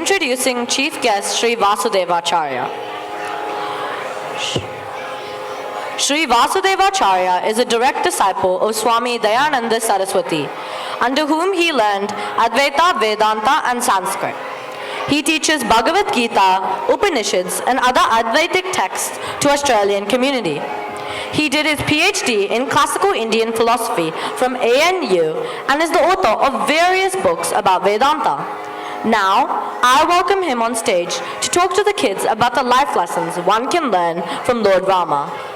introducing Chief Guest Sri Vasudevacharya. Sri Vasudevacharya is a direct disciple of Swami Dayananda Saraswati, under whom he learned Advaita, Vedanta and Sanskrit. He teaches Bhagavad Gita, Upanishads and other Advaitic texts to Australian community. He did his PhD in classical Indian philosophy from ANU and is the author of various books about Vedanta. Now, I welcome him on stage to talk to the kids about the life lessons one can learn from Lord Rama.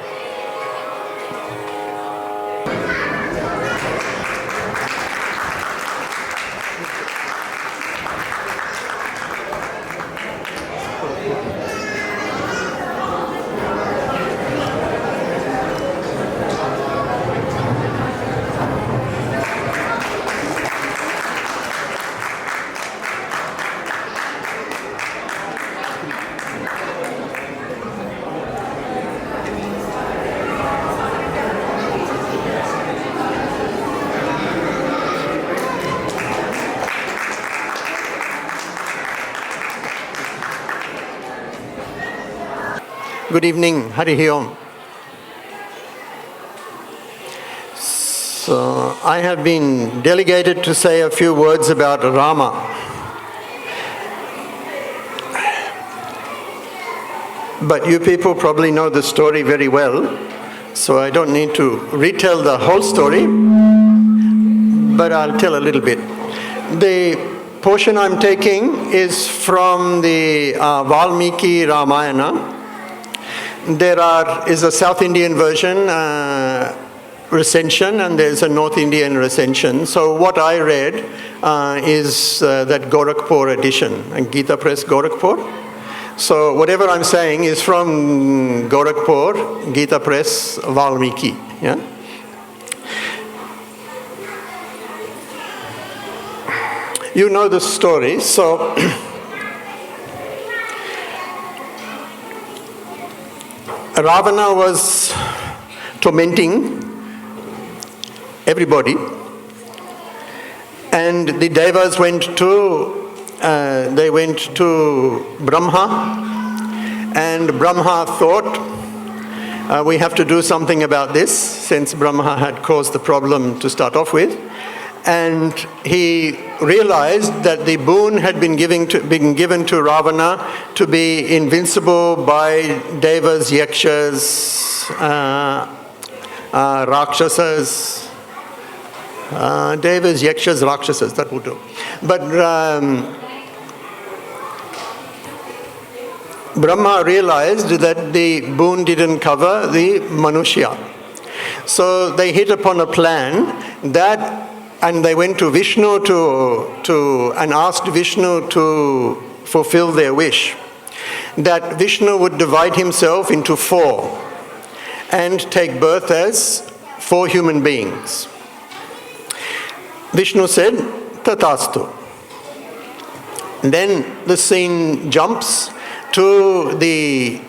Good evening, Hari Om. So, I have been delegated to say a few words about Rama. But you people probably know the story very well, so I don't need to retell the whole story, but I'll tell a little bit. The portion I'm taking is from the Valmiki Ramayana. There is a South Indian version, recension, and there's a North Indian recension. So what I read is that Gorakhpur edition, Gita Press Gorakhpur. So whatever I'm saying is from Gorakhpur, Gita Press, Valmiki. Yeah? You know the story, so Ravana was tormenting everybody, and the Devas went to Brahma, and Brahma thought, we have to do something about this, since Brahma had caused the problem to start off with. And he realized that the boon had been given to Ravana to be invincible by Devas, Yakshas, Rakshasas. Devas, Yakshas, Rakshasas, that would do. But Brahma realized that the boon didn't cover the Manushya. So they hit upon a plan and they went to Vishnu and asked Vishnu to fulfill their wish. That Vishnu would divide himself into 4 and take birth as 4 human beings. Vishnu said, Tatastu. Then the scene jumps to the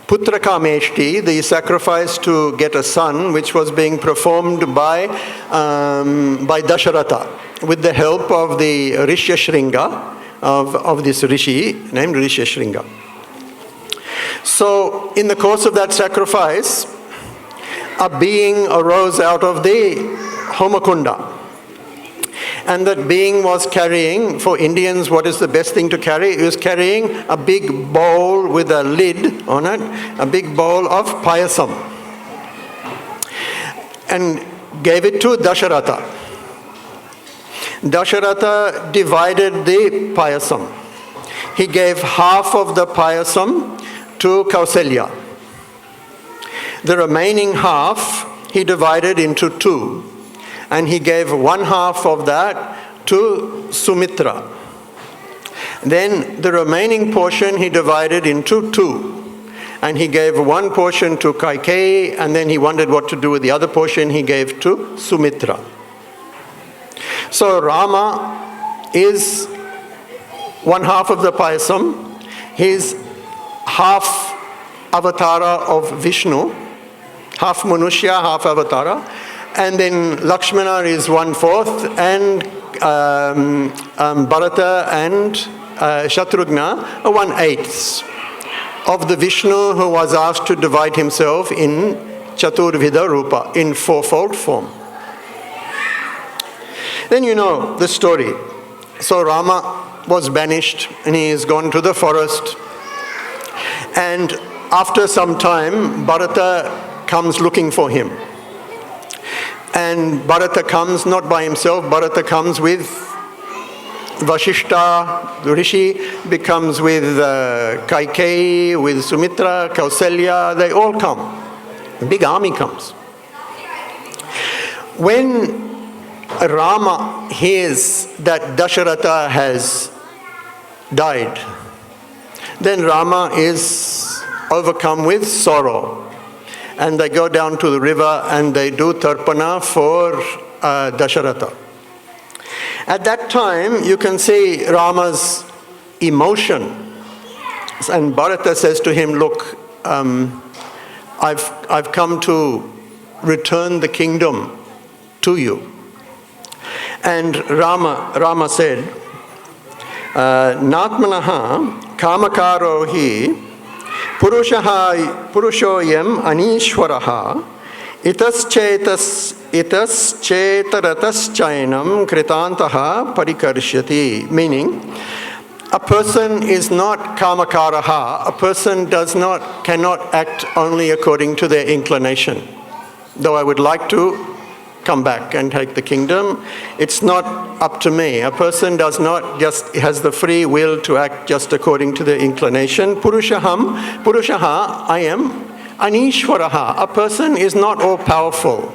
Putraka Meshti, the sacrifice to get a son, which was being performed by Dasharatha with the help of the Rishyashringa, of this Rishi named Rishyashringa. So in the course of that sacrifice, a being arose out of the Homakunda. And that being was carrying, for Indians, what is the best thing to carry? He was carrying a big bowl with a lid on it, a big bowl of payasam, and gave it to Dasharatha. Dasharatha divided the payasam. He gave half of the payasam to Kausalya. The remaining half he divided into 2. And he gave 1/2 of that to Sumitra. Then the remaining portion he divided into 2. And he gave 1 portion to Kaikeyi, and then he wondered what to do with the other portion he gave to Sumitra. So Rama is 1/2 of the payasam. He's half avatara of Vishnu, half Manushya, half avatara. And then Lakshmana is 1/4, and Bharata and Shatrughna, a 1/8 of the Vishnu who was asked to divide himself in Chaturvida Rupa, in fourfold form. Then you know the story. So Rama was banished and he is gone to the forest. And after some time, Bharata comes looking for him. And Bharata comes not by himself, Bharata comes with Vashishta, the rishi, becomes with Kaikeyi, with Sumitra, Kausalya, they all come. A big army comes. When Rama hears that Dasharatha has died, then Rama is overcome with sorrow. And they go down to the river and they do Tarpana for Dasharatha. At that time, you can see Rama's emotion. And Bharata says to him, look, I've come to return the kingdom to you. And Rama said, Natmanaha kamakaro hi purushoyam anishwaraha itaschetarataschainam kritantaha parikarshyati. Meaning, a person is not kamakaraha. A person cannot act only according to their inclination. Though I would like to come back and take the kingdom, it's not up to me. A person does not just has the free will to act just according to their inclination. Purushaha, I am anishwaraha. A person is not all powerful.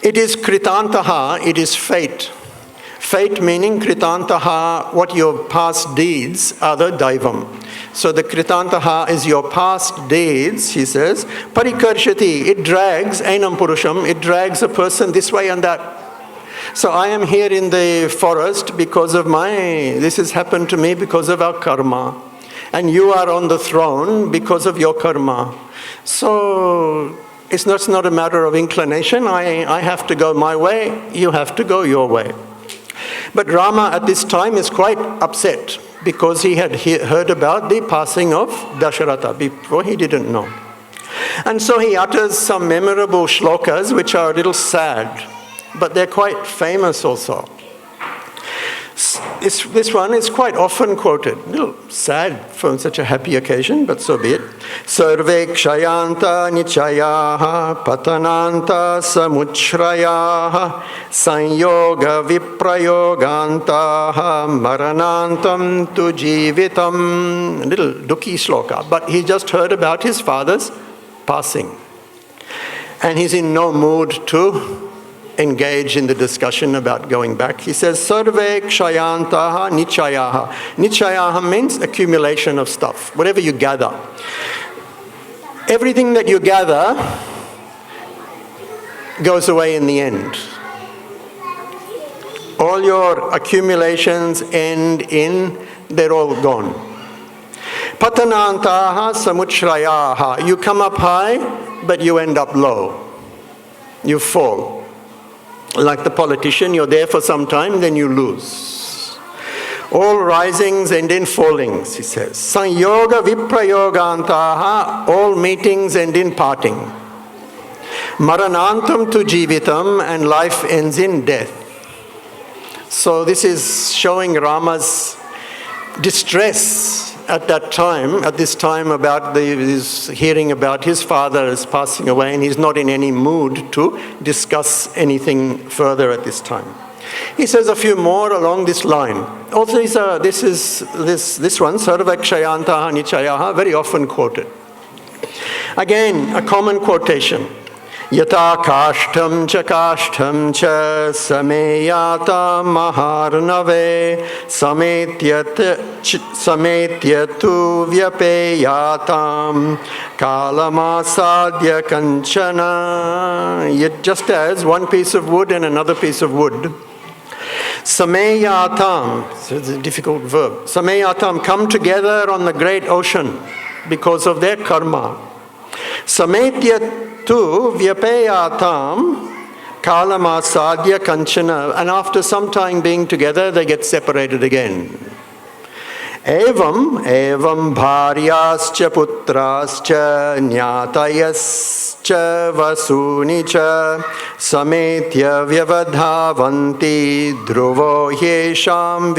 It is kritantaha, it is fate. Fate meaning kritantaha, what your past deeds are the daivam. So the kritantaha is your past deeds, he says. Parikarshati, it drags, ainam purusham, it drags a person this way and that. So I am here in the forest because of this has happened to me because of our karma. And you are on the throne because of your karma. So it's not a matter of inclination. I have to go my way, you have to go your way. But Rama at this time is quite upset because he had heard about the passing of Dasharatha before. He didn't know. And so he utters some memorable shlokas which are a little sad, but they're quite famous also. This one is quite often quoted. A little sad for such a happy occasion, but so be it. Sarve kshayanta nichayaha patananta samuchrayaha sanyoga viprayogantaha maranantam tu jivitam. A little dukhi sloka, but he just heard about his father's passing. And he's in no mood to engage in the discussion about going back. He says, Sarve kshayantaha nichayaha. Nichayaha means accumulation of stuff, whatever you gather. Everything that you gather goes away in the end. All your accumulations end they're all gone. Patanantaha samuchrayaha. You come up high, but you end up low. You fall. Like the politician, you're there for some time, then you lose. All risings end in fallings, he says. Sanyoga viprayogantaha, all meetings end in parting. Maranantam tu jivitam, and life ends in death. So this is showing Rama's distress at this time about his hearing about his father is passing away, and he's not in any mood to discuss anything further at this time. He says a few more along this line. Also, this one, Sarvakshayantaha Nichayaha, very often quoted. Again, a common quotation. Yata kashtam cha sameyata maharnave sametyatu vyapeyatam kalamasadya kanchana. Yet just as one piece of wood and another piece of wood, sameyatam, so it's a difficult verb, sameyatam, come together on the great ocean because of their karma. Sametyatu vyapeyatam kalamasadya kanchana, and after some time being together, they get separated again. Evam bharyascha putrascha nyatayascha vasuni cha sametya vyavadhavanti dhruvo yesham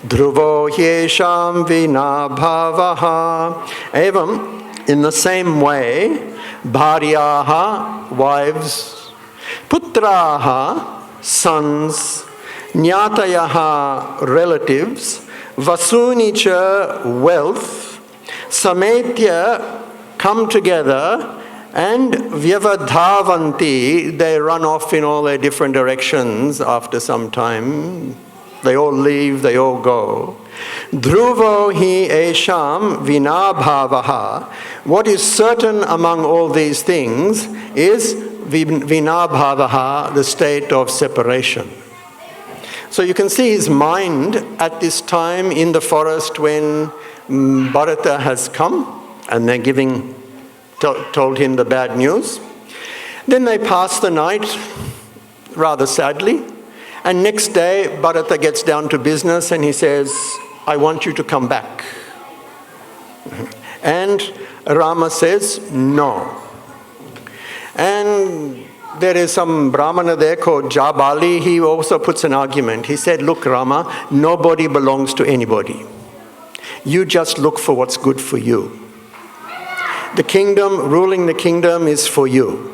Dhruvo yesham vinabhavaha. Evam, in the same way, bharyaha, wives, putraha, sons, nyatayaha, relatives, vasunicha, wealth, sametya, come together, and vyavadhavanti, they run off in all their different directions after some time. They all leave, they all go. Dhruvo hi esham vinabhavaha. What is certain among all these things is vinabhavaha, the state of separation. So you can see his mind at this time in the forest when Bharata has come and they're told him the bad news. Then they pass the night, rather sadly. And next day, Bharata gets down to business and he says, I want you to come back. And Rama says, no. And there is some Brahmana there called Jabali. He also puts an argument. He said, look, Rama, nobody belongs to anybody. You just look for what's good for you. The kingdom, ruling the kingdom is for you.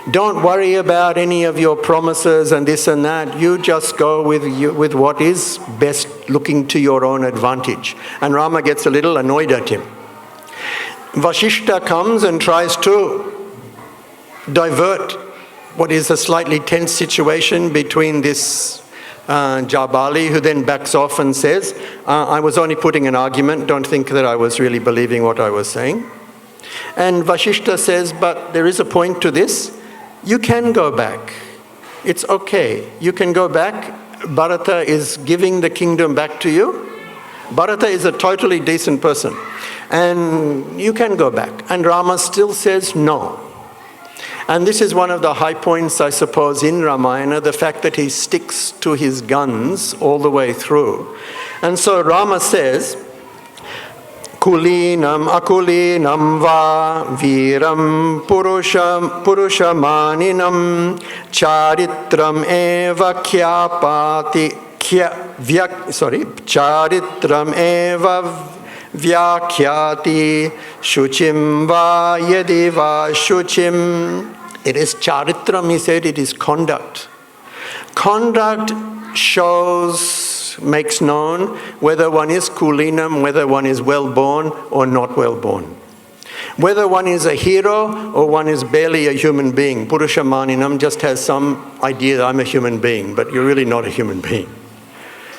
Don't worry about any of your promises and this and that. You just go with what is best, looking to your own advantage. And Rama gets a little annoyed at him. Vashishta comes and tries to divert what is a slightly tense situation between this Jabali, who then backs off and says, I was only putting an argument. Don't think that I was really believing what I was saying. And Vashishta says, but there is a point to this. You can go back. It's okay. You can go back. Bharata is giving the kingdom back to you. Bharata is a totally decent person. And you can go back. And Rama still says no. And this is one of the high points, I suppose, in Ramayana, the fact that he sticks to his guns all the way through. And so Rama says, Kulinam akulinam va viram purushamaninam charitram eva charitram eva vyakhyati shuchim va yadi va shuchim. It is charitram, he said, it is conduct. Conduct makes known whether one is kulinam, whether one is well-born or not well-born. Whether one is a hero or one is barely a human being. Purusha just has some idea that I'm a human being, but you're really not a human being.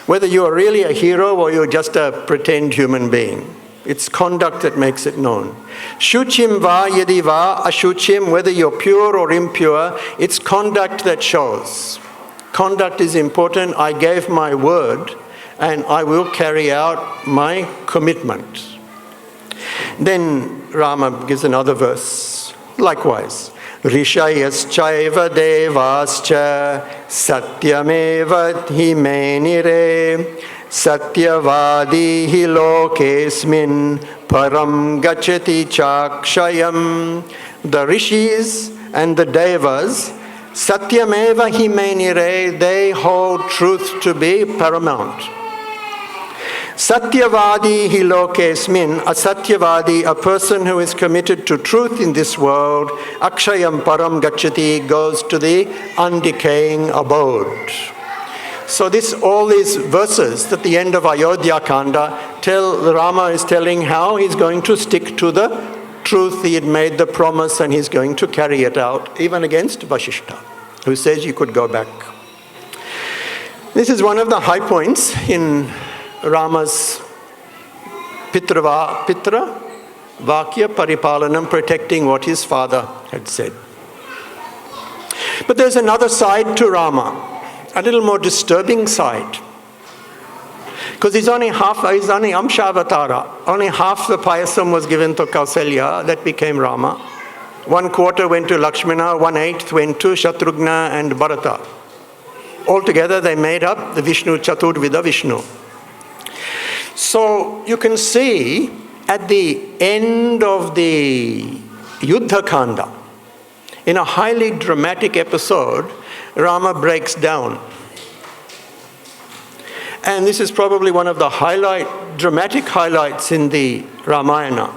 Whether you are really a hero or you're just a pretend human being. It's conduct that makes it known. Shuchim va yadi va ashuchim, whether you're pure or impure, it's conduct that shows. Conduct is important. I gave my word and I will carry out my commitment. Then Rama gives another verse. Likewise, Rishayas-chaiva devascha satyameva himenire satyavadi hi lokesmin param gachati chakshayam. The rishis and the devas, satyameva himenire, they hold truth to be paramount. Satyavadi hi lokesmin, a satyavadi, a person who is committed to truth in this world, akshayam param gachati, goes to the undecaying abode. So all these verses at the end of Ayodhya Kanda Rama is telling how he's going to stick to the truth. He had made the promise and he's going to carry it out, even against Vashishta, who says you could go back. This is one of the high points in Rama's Pitra Vakya Paripalanam, protecting what his father had said. But there's another side to Rama, a little more disturbing side. Because he's only Amshavatara. Only half the payasam was given to Kausalya, that became Rama. 1/4 went to Lakshmana, 1/8 went to Shatrughna and Bharata. altogether they made up the Vishnu Chaturvida Vishnu. So you can see at the end of the Yuddha Kanda, in a highly dramatic episode, Rama breaks down. And this is probably one of the dramatic highlights in the Ramayana.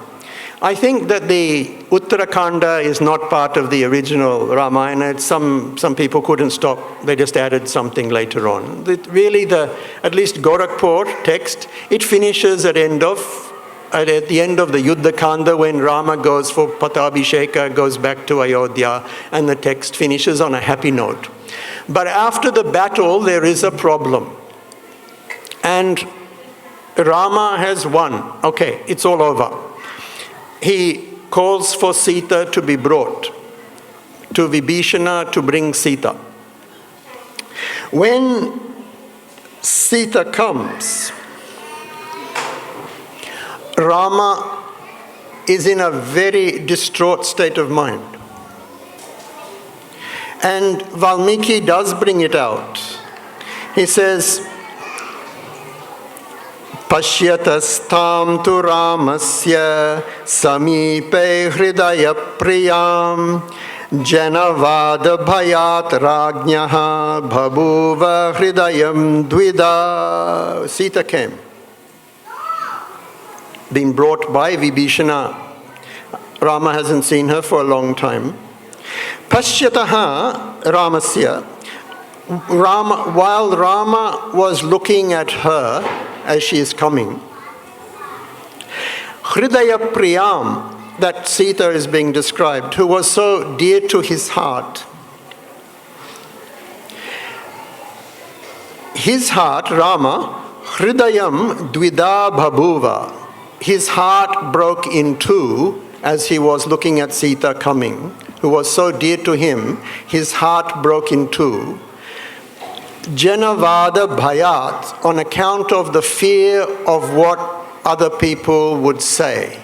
I think that the Uttarakanda is not part of the original Ramayana. Some people couldn't stop. They just added something later on. At least Gorakhpur text, it finishes at the end of the Yuddha Kanda when Rama goes for Pattabhisheka, goes back to Ayodhya, and the text finishes on a happy note. But after the battle, there is a problem. And Rama has won. Okay, it's all over. He calls for Sita to be brought to Vibhishana to bring Sita. When Sita comes, Rama is in a very distraught state of mind. And Valmiki does bring it out. He says, Pashyatastam tu Ramasya samipe hridaya priyam janavada bhayat rajnyaha bhabuva hridayam dvida. Sita came, being brought by Vibhishana. Rama hasn't seen her for a long time. Pashyataha Ramasya. While Rama was looking at her as she is coming, Hridaya Priyam, that Sita is being described, who was so dear to his heart. His heart, Rama, Hridayam Dvida Bhabuva, his heart broke in two as he was looking at Sita coming, who was so dear to him, his heart broke in two. Janavada Bhayat, on account of the fear of what other people would say.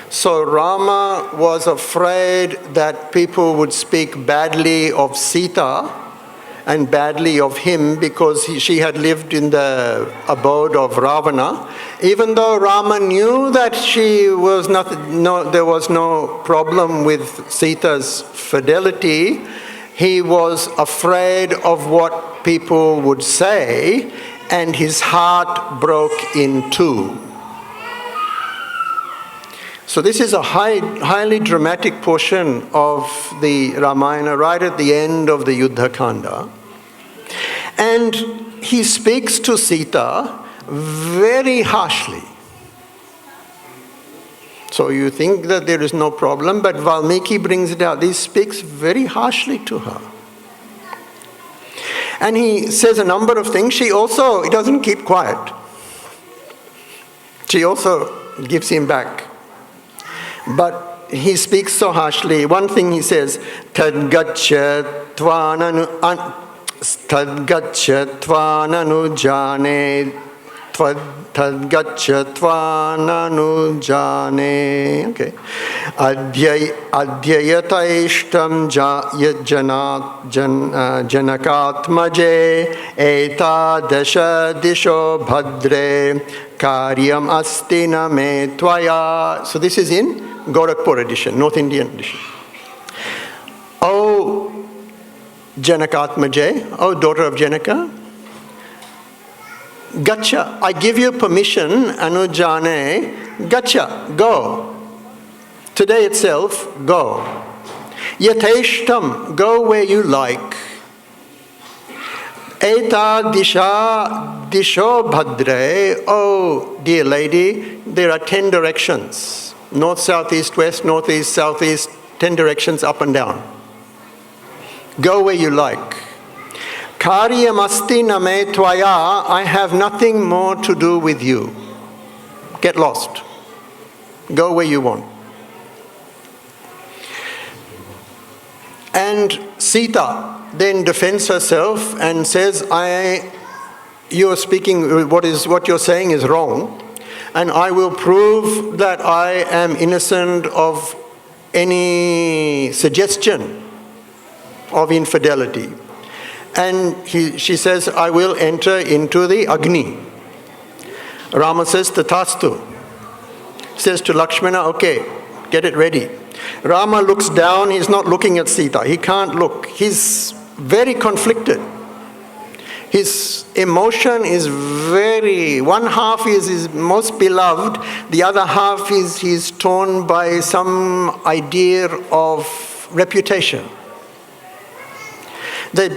So Rama was afraid that people would speak badly of Sita and badly of him because she had lived in the abode of Ravana. Even though Rama knew that there was no problem with Sita's fidelity, he was afraid of what people would say, and his heart broke in two. So this is a highly dramatic portion of the Ramayana, right at the end of the Yuddha Kanda. And he speaks to Sita very harshly. So you think that there is no problem, but Valmiki brings it out. He speaks very harshly to her. And he says a number of things. He doesn't keep quiet. She also gives him back. But he speaks so harshly. One thing he says, Tadgaccha tvananu jane. Tadgaccha tvananu jane. Okay. Adhyayata ishtam janakatmaje eta dasha disho bhadre karyam astina me tvaya. So this is in Gorakhpur edition, North Indian edition. O Janakatmaje, O daughter of Janaka, Gacha, I give you permission, Anujane, Gacha, go. Today itself, go. Yateshtam, go where you like. Eta disho bhadre, oh dear lady, there are 10 directions. North, south, east, west, northeast, southeast, 10 directions up and down. Go where you like. Karyamasti name tvaya, I have nothing more to do with you. Get lost. Go where you want. And Sita then defends herself and says, you are speaking, what you're saying is wrong, and I will prove that I am innocent of any suggestion of infidelity. And she says, I will enter into the Agni. Rama says, Tathastu. Says to Lakshmana, okay, get it ready. Rama looks down, he's not looking at Sita. He can't look. He's very conflicted. His emotion is one half is his most beloved, the other half is he's torn by some idea of reputation. They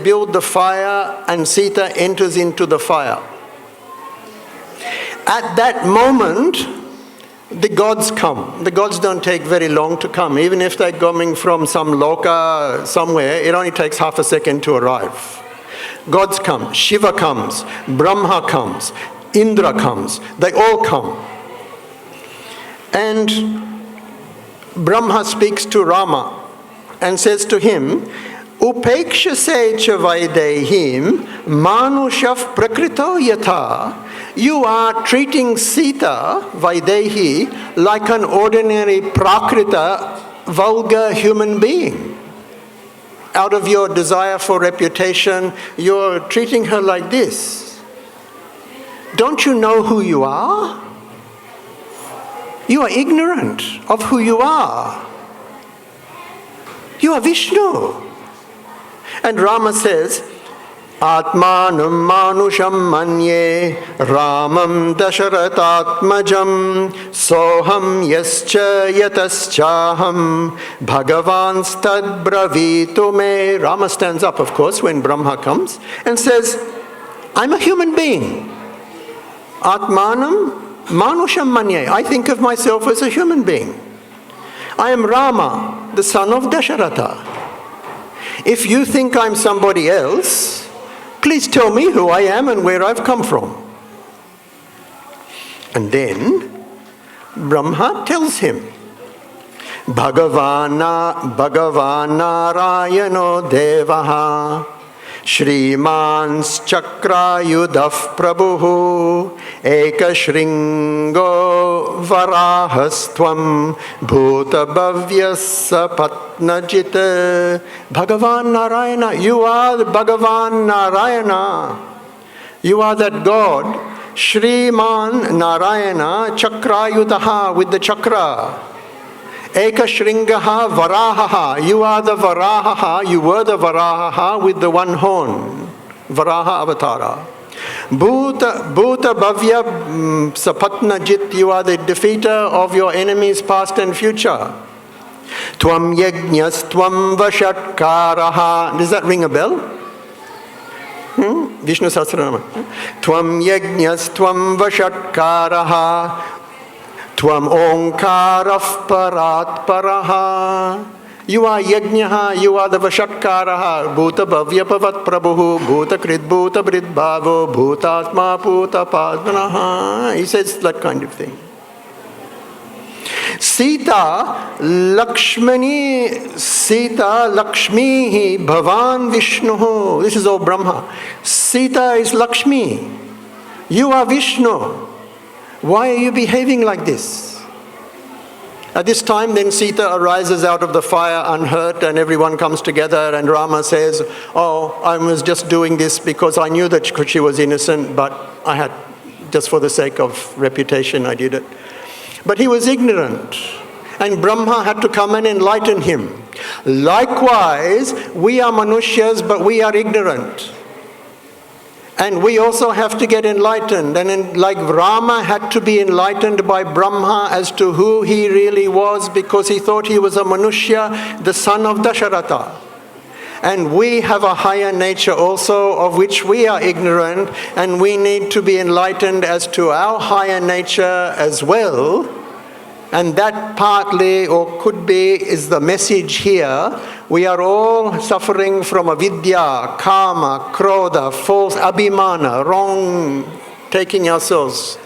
build the fire and Sita enters into the fire. At that moment, the gods come. The gods don't take very long to come. Even if they're coming from some loka somewhere, it only takes half a second to arrive. Gods come, Shiva comes, Brahma comes, Indra comes, they all come. And Brahma speaks to Rama and says to him, Upekshase cha vaidehim manushav prakrito yatha. You are treating Sita, Vaidehi, like an ordinary prakrita, vulgar human being. Out of your desire for reputation, you're treating her like this. Don't you know who you are? You are ignorant of who you are. You are Vishnu. And Rama says, Atmanam manusham manye Ramam Dasharatatmajam Soham yascha yataschaham Bhagavanstad bravitu me. Rama stands up, of course, when Brahma comes and says, I'm a human being. Atmanam manusham manye. I think of myself as a human being. I am Rama, the son of Dasharatha. If you think I'm somebody else, please tell me who I am and where I've come from. And then Brahma tells him, Bhagavana Narayano Devaha Shrimans Chakrayudaf Prabhu Ekashringo Varahastvam Bhuta Bhavyasa Patnajita. Bhagavan Narayana, you are the Bhagavan Narayana. You are that God, Shriman Narayana Chakrayudaha, with the chakra. Ekashringaha Varahaha, you are the Varahaha, you were the Varahaha with the one horn, Varaha Avatara. Bhuta Bhavya Sapatnajit, you are the defeater of your enemies past and future. Tvam Yajñas Tvam Vashatkaraha. Does that ring a bell? Vishnu Sahasranama. Tvam Yajñas Tvam Vashatkaraha Tvam Omkaraf Parat Paraha. You are Yajñaha, you are the Vashatkaraha. Bhuta Bhavya Pavat Prabhu, Bhuta Krit Bhuta Brit Bhavo, Bhutatma Bhuta Padmanaha. He says that kind of thing. Sita Lakshmi Bhavan Vishnu. This is all Brahma. Sita is Lakshmi. You are Vishnu. Why are you behaving like this? At this time, then Sita arises out of the fire unhurt and everyone comes together and Rama says, oh, I was just doing this because I knew that she was innocent, but I had, just for the sake of reputation, I did it. But he was ignorant and Brahma had to come and enlighten him. Likewise, we are Manushas, but we are ignorant. And we also have to get enlightened. And like Rama had to be enlightened by Brahma as to who he really was because he thought he was a Manushya, the son of Dasharatha. And we have a higher nature also of which we are ignorant and we need to be enlightened as to our higher nature as well. And that partly, or could be, is the message here. We are all suffering from avidya, karma, krodha, false abhimana, wrong, taking ourselves,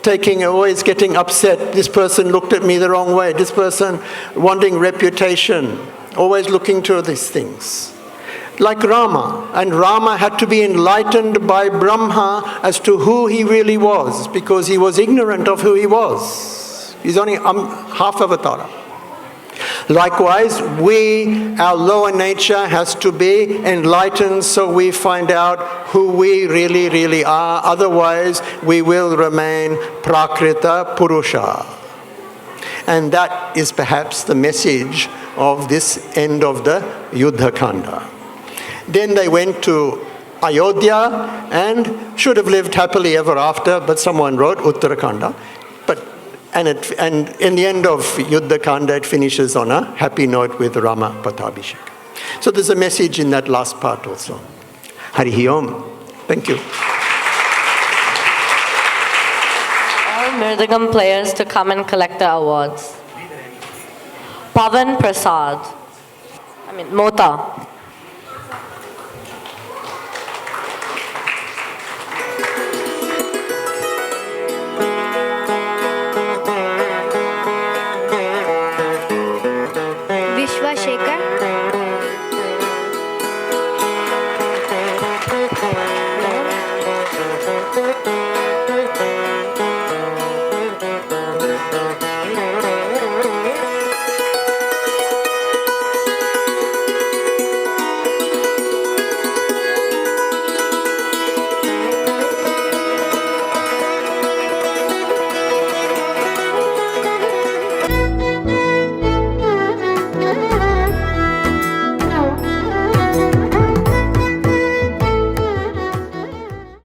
always getting upset. This person looked at me the wrong way. This person wanting reputation, always looking to these things. Like Rama, and Rama had to be enlightened by Brahma as to who he really was, because he was ignorant of who he was. He's only half avatara. Likewise, our lower nature has to be enlightened so we find out who we really, really are. Otherwise, we will remain Prakrita Purusha. And that is perhaps the message of this end of the Yuddha Kanda. Then they went to Ayodhya and should have lived happily ever after, but someone wrote Uttarakanda. And in the end of Yuddha Kanda, it finishes on a happy note with Rama Pattabhishek. So there's a message in that last part also. Harihi Om. Thank you. All Mirdagam players to come and collect the awards. Pavan Prasad. Mota.